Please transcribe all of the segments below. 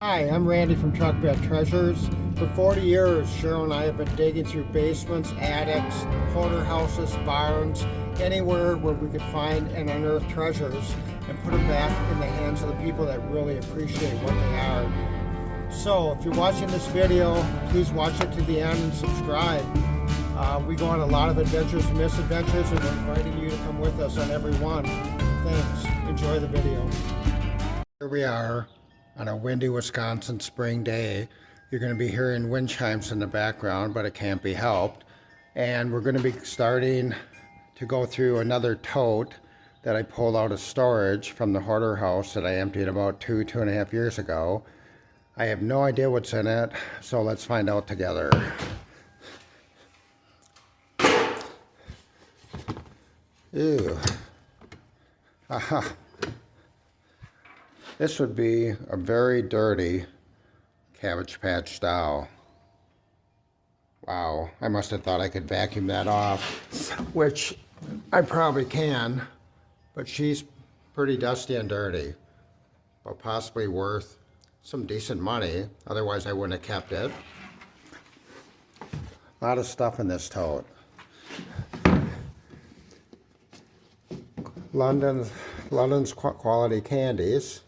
Hi, I'm Randy from Truck Bed Treasures. For 40 years, Cheryl and I have been digging through basements, attics, hoarder houses, barns, anywhere where we could find and unearth treasures and put them back in the hands of the people that really appreciate what they are. So, if you're watching this video, please watch it to the end and subscribe. We go on a lot of adventures and misadventures, and we're inviting you to come with us on every one. Thanks. Enjoy the video. Here we are on a windy Wisconsin spring day. You're going to be hearing wind chimes in the background, but it can't be helped. And we're going to be starting to go through another tote that I pulled out of storage from the Hoarder House that I emptied about two and a half years ago. I have no idea what's in it, so let's find out together. Ew. Aha. This would be a very dirty Cabbage Patch doll. Wow, I must have thought I could vacuum that off, which I probably can, but she's pretty dusty and dirty, but possibly worth some decent money. Otherwise, I wouldn't have kept it. A lot of stuff in this tote. London's quality candies.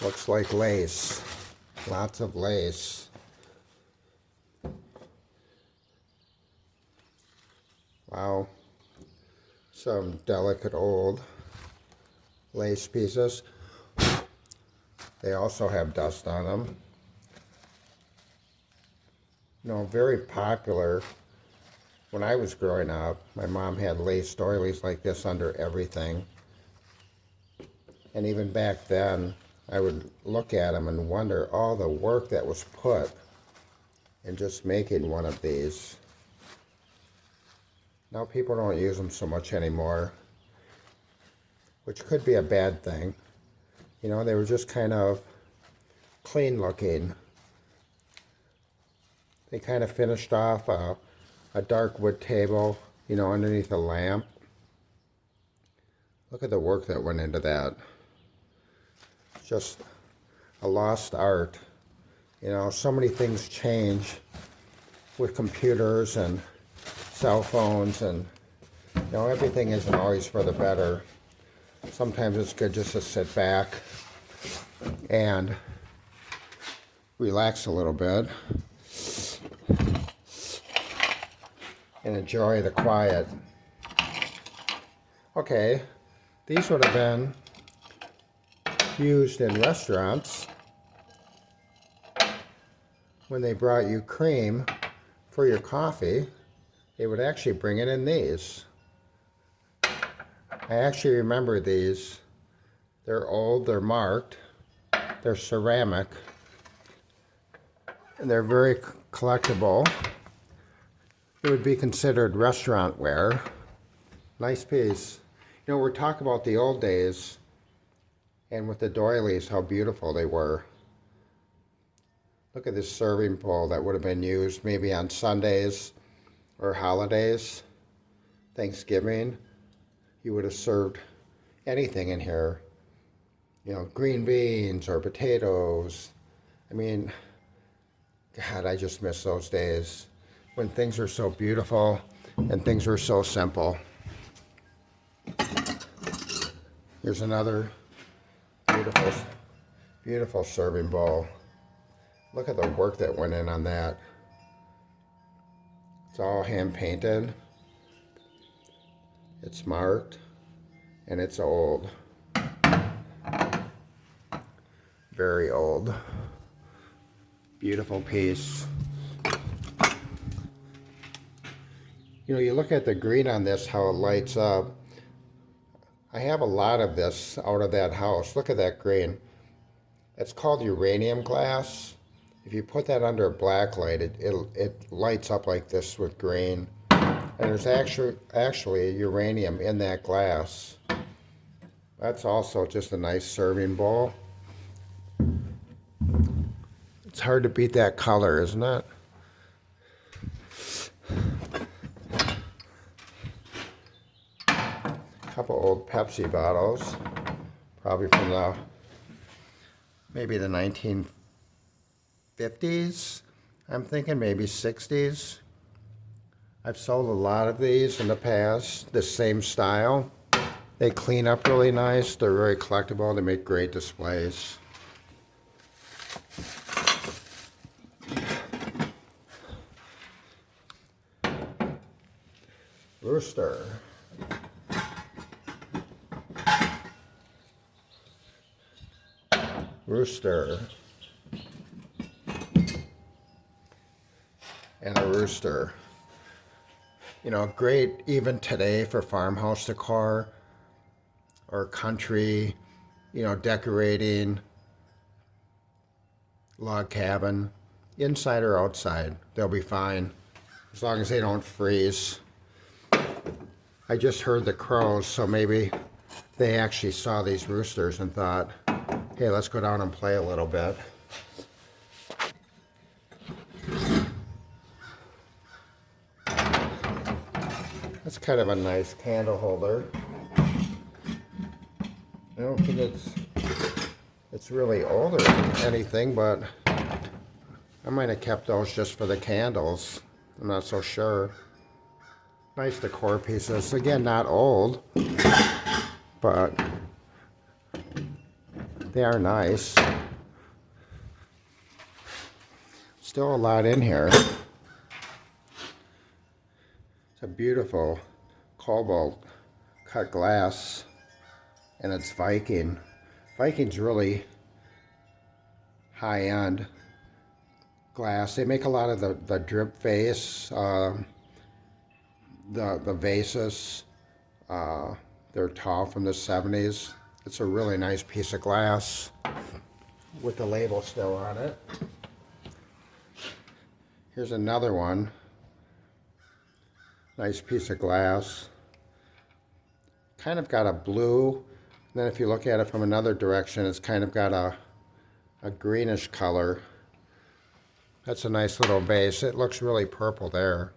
Looks like lace. Lots of lace. Wow. Some delicate old lace pieces. They also have dust on them. You know, very popular. When I was growing up, my mom had lace doilies like this under everything. And even back then, I would look at them and wonder all the work that was put in just making one of these. Now people don't use them so much anymore, which could be a bad thing. You know, they were just kind of clean looking. They kind of finished off a dark wood table, you know, underneath a lamp. Look at the work that went into that. Just a lost art. You know, so many things change with computers and cell phones, and you know, everything isn't always for the better. Sometimes it's good just to sit back and relax a little bit and enjoy the quiet. Okay, these would have been used in restaurants when they brought you cream for your coffee. They would actually bring it in these. I actually remember these. They're old, they're marked, they're ceramic, and they're very collectible. It would be considered restaurant ware. Nice piece. You know, we're talking about the old days, and with the doilies, how beautiful they were. Look at this serving bowl that would have been used maybe on Sundays or holidays. Thanksgiving, you would have served anything in here. You know, green beans or potatoes. I mean, God, I just miss those days when things were so beautiful and things were so simple. Here's another beautiful, beautiful serving bowl. Look at the work that went in on that. It's all hand painted. It's marked, and it's old. Very old. Beautiful piece. You know, you look at the green on this, how it lights up. I have a lot of this out of that house. Look at that green. It's called uranium glass. If you put that under a black light, it lights up like this with green. And there's actually uranium in that glass. That's also just a nice serving bowl. It's hard to beat that color, isn't it? A couple old Pepsi bottles, probably from the maybe the 1950s. I'm thinking maybe 60s. I've sold a lot of these in the past, the same style. They clean up really nice. They're very collectible. They make great displays. Rooster. Rooster. And a rooster. You know, great even today for farmhouse decor or country, you know, decorating, log cabin, inside or outside, they'll be fine as long as they don't freeze. I just heard the crows, so maybe they actually saw these roosters and thought, hey, let's go down and play a little bit. That's kind of a nice candle holder. I don't think it's really old or anything, but I might have kept those just for the candles. I'm not so sure. Nice decor pieces. Again, not old, but they are nice. Still a lot in here. It's a beautiful cobalt cut glass, and it's Viking. Viking's really high-end glass. They make a lot of the drip vase, the vases. They're tall from the 70s. It's a really nice piece of glass with the label still on it. Here's another one. Nice piece of glass. Kind of got a blue. And then if you look at it from another direction, it's kind of got a greenish color. That's a nice little base. It looks really purple there.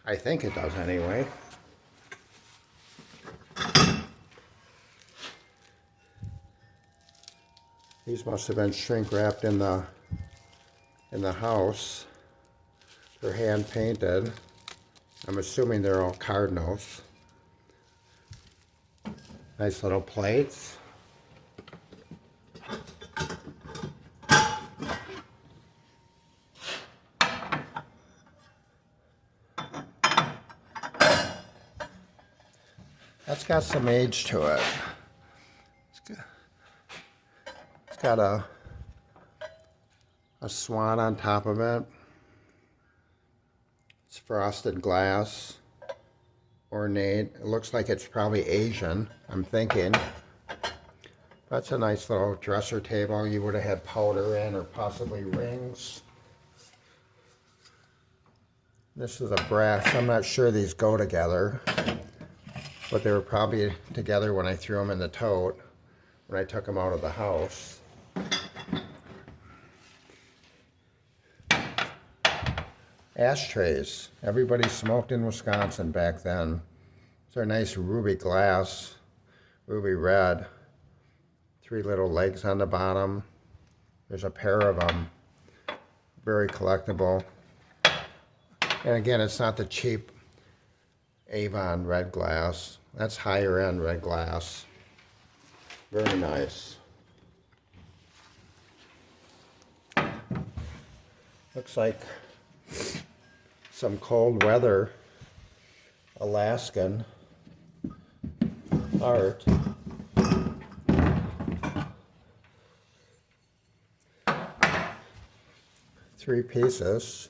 I think it does anyway. These must have been shrink wrapped in the house. They're hand painted. I'm assuming they're all cardinals. Nice little plates. That's got some age to it. It's got a swan on top of it. It's frosted glass, ornate. It looks like it's probably Asian, I'm thinking. That's a nice little dresser table. You would have had powder in, or possibly rings. This is a brass. I'm not sure these go together, but they were probably together when I threw them in the tote, when I took them out of the house. Ashtrays. Everybody smoked in Wisconsin back then. They're nice ruby glass, ruby red. 3 little legs on the bottom. There's a pair of them. Very collectible. And again, it's not the cheap Avon red glass. That's higher end red glass. Very nice. Looks like some cold weather Alaskan art. Three pieces,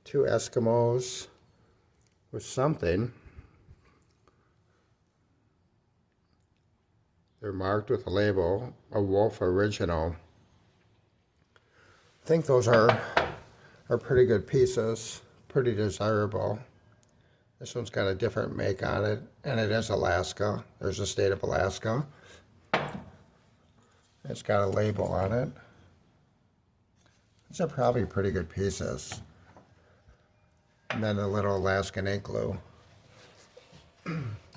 2 Eskimos with something. They're marked with a label, a Wolf Original. I think those are pretty good pieces, pretty desirable. This one's got a different make on it, and it is Alaska. There's the state of Alaska. It's got a label on it. These are probably pretty good pieces. And then a little Alaskan ink glue.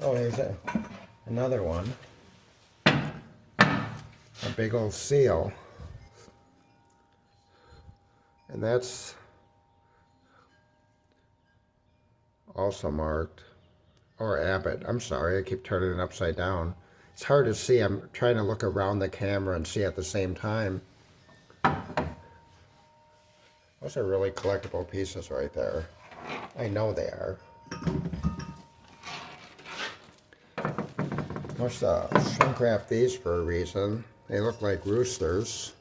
Oh, here's another one. A big old seal. And that's also marked. Or Abbott. I'm sorry, I keep turning it upside down. It's hard to see. I'm trying to look around the camera and see at the same time. Those are really collectible pieces right there. I know they are. Must shrink wrap these for a reason. They look like roosters.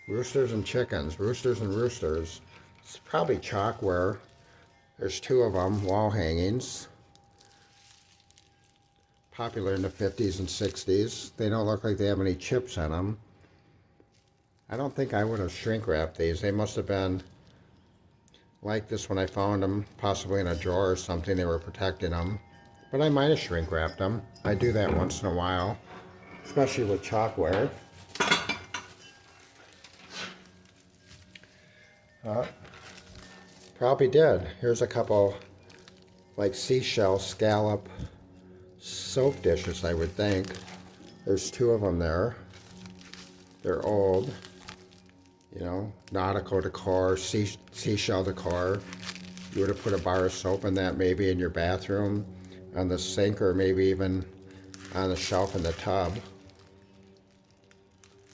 Roosters and chickens. Roosters and roosters. It's probably Chalkware. There's two of them, wall hangings. Popular in the 50s and 60s. They don't look like they have any chips in them. I don't think I would have shrink wrapped these. They must have been like this when I found them, possibly in a drawer or something. They were protecting them. But I might have shrink wrapped them. I do that once in a while, especially with Chalkware. Probably did. Here's a couple like seashell scallop soap dishes, I would think. There's two of them there. They're old, you know, nautical decor, seashell decor. You would have put a bar of soap in that maybe in your bathroom, on the sink, or maybe even on the shelf in the tub.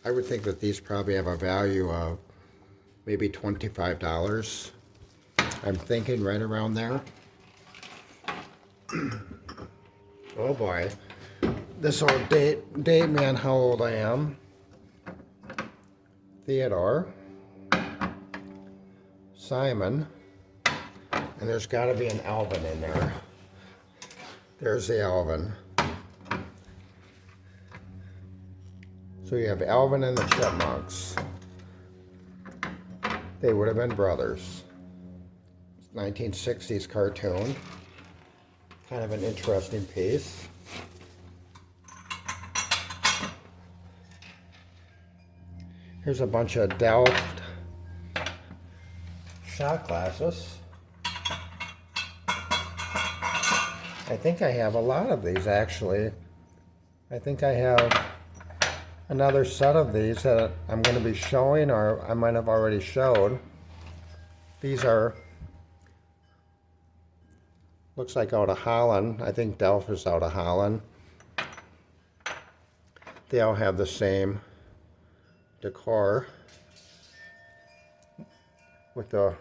I would think that these probably have a value of maybe $25. I'm thinking right around there. Oh boy. This will date me on how old I am. Theodore. Simon. And there's got to be an Alvin in there. There's the Alvin. So you have Alvin and the Chipmunks. They would have been brothers. 1960s cartoon. Kind of an interesting piece. Here's a bunch of Delft shot glasses. I think I have a lot of these actually. I think I have another set of these that I'm going to be showing, or I might have already showed. These are, looks like out of Holland. I think Delft is out of Holland. They all have the same decor with the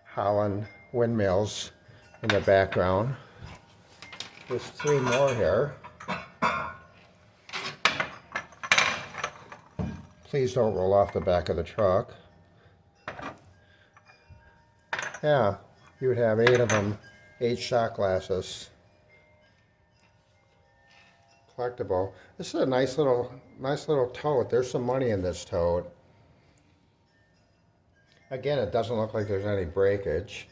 Holland windmills in the background. There's three more here. Please don't roll off the back of the truck. Yeah, you would have 8 of them, 8 shot glasses. Collectible. This is a nice little tote. There's some money in this tote. Again, it doesn't look like there's any breakage.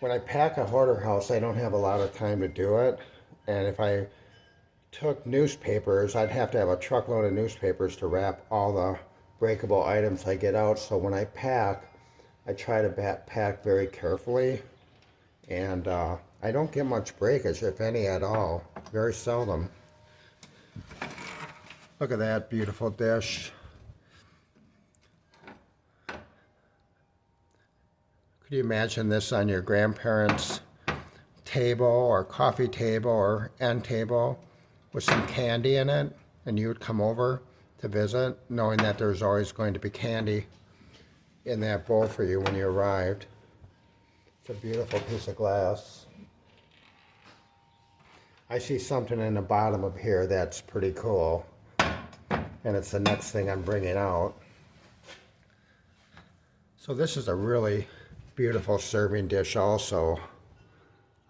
When I pack a hoarder house, I don't have a lot of time to do it. And if I took newspapers, I'd have to have a truckload of newspapers to wrap all the breakable items I get out. So when I pack, I try to pack very carefully. And I don't get much breakage, if any at all. Very seldom. Look at that beautiful dish. Could you imagine this on your grandparents' table or coffee table or end table with some candy in it, and you would come over to visit knowing that there's always going to be candy in that bowl for you when you arrived. It's a beautiful piece of glass. I see something in the bottom of here that's pretty cool, and it's the next thing I'm bringing out. So this is a really beautiful serving dish also.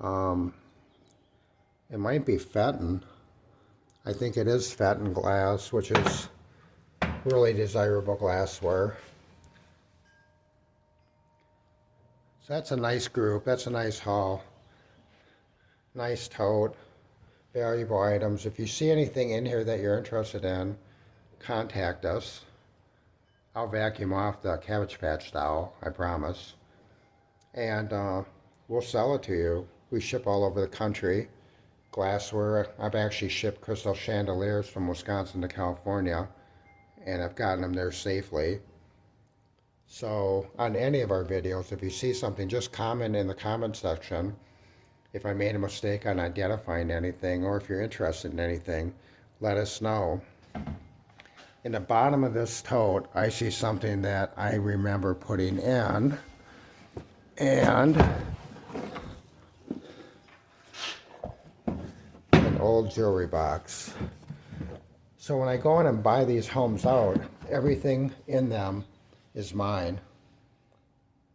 It might be Fenton. I think it is Fenton glass, which is really desirable glassware. So that's a nice group. That's a nice haul. Nice tote. Valuable items. If you see anything in here that you're interested in, contact us. I'll vacuum off the Cabbage Patch doll, I promise. And we'll sell it to you. We ship all over the country. Glassware. I've actually shipped crystal chandeliers from Wisconsin to California, and I've gotten them there safely. So on any of our videos, if you see something, just comment in the comment section. If I made a mistake on identifying anything, or if you're interested in anything, let us know. In the bottom of this tote, I see something that I remember putting in, and an old jewelry box. So when I go in and buy these homes out, everything in them is mine.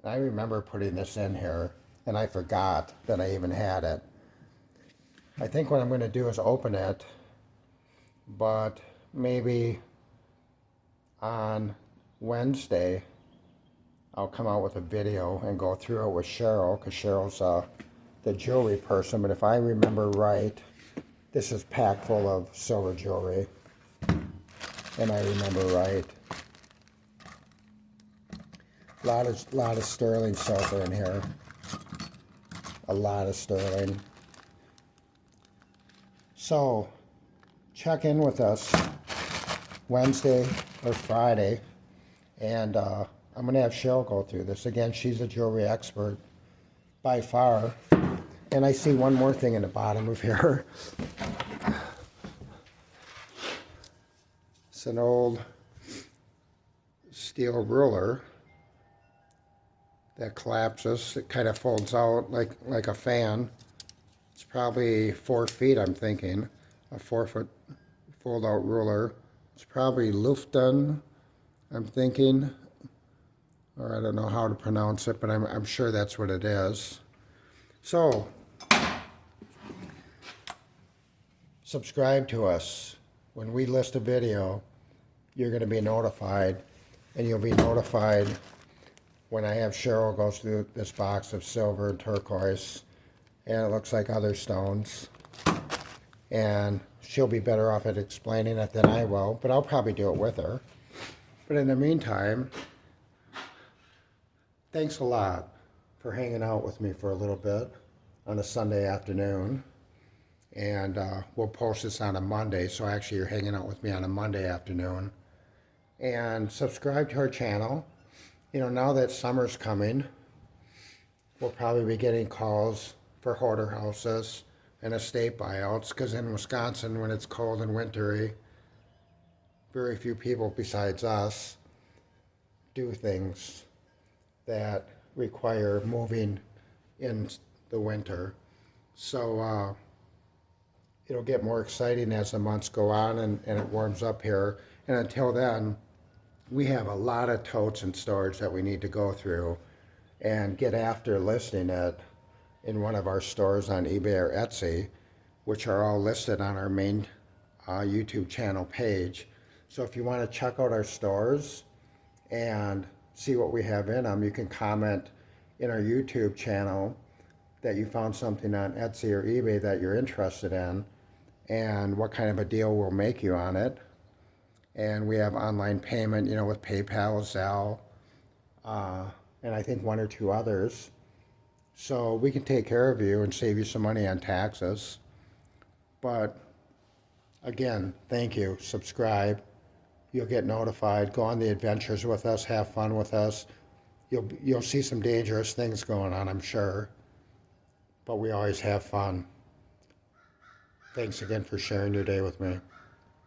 I remember putting this in here, and I forgot that I even had it. I think what I'm going to do is open it, but maybe on Wednesday I'll come out with a video and go through it with Cheryl, because Cheryl's the jewelry person. But if I remember right, this is packed full of silver jewelry, and I remember right. A lot of sterling silver in here. A lot of sterling. So check in with us Wednesday or Friday, and I'm going to have Cheryl go through this. Again, she's a jewelry expert by far. And I see one more thing in the bottom of here. It's an old steel ruler that collapses. It kind of folds out like a fan. It's probably 4 feet, I'm thinking. A 4-foot fold-out ruler. It's probably Luften, I'm thinking. Or I don't know how to pronounce it, but I'm sure that's what it is. So, subscribe to us. When we list a video, you're going to be notified, and you'll be notified when I have Cheryl go through this box of silver and turquoise, and it looks like other stones. And she'll be better off at explaining it than I will, but I'll probably do it with her. But in the meantime, thanks a lot for hanging out with me for a little bit on a Sunday afternoon. And we'll post this on a Monday, so actually you're hanging out with me on a Monday afternoon. And subscribe to our channel. You know, now that summer's coming, we'll probably be getting calls for hoarder houses and estate buyouts, because in Wisconsin, when it's cold and wintry, very few people besides us do things that require moving in the winter. So it'll get more exciting as the months go on and it warms up here. And until then, we have a lot of totes in storage that we need to go through and get after listing it in one of our stores on eBay or Etsy, which are all listed on our main YouTube channel page. So if you want to check out our stores and see what we have in them, you can comment in our YouTube channel that you found something on Etsy or eBay that you're interested in, and what kind of a deal we'll make you on it. And we have online payment, you know, with PayPal, Zelle, and I think 1 or 2 others. So we can take care of you and save you some money on taxes. But again, thank you. Subscribe. You'll get notified. Go on the adventures with us. Have fun with us. You'll see some dangerous things going on, I'm sure. But we always have fun. Thanks again for sharing your day with me.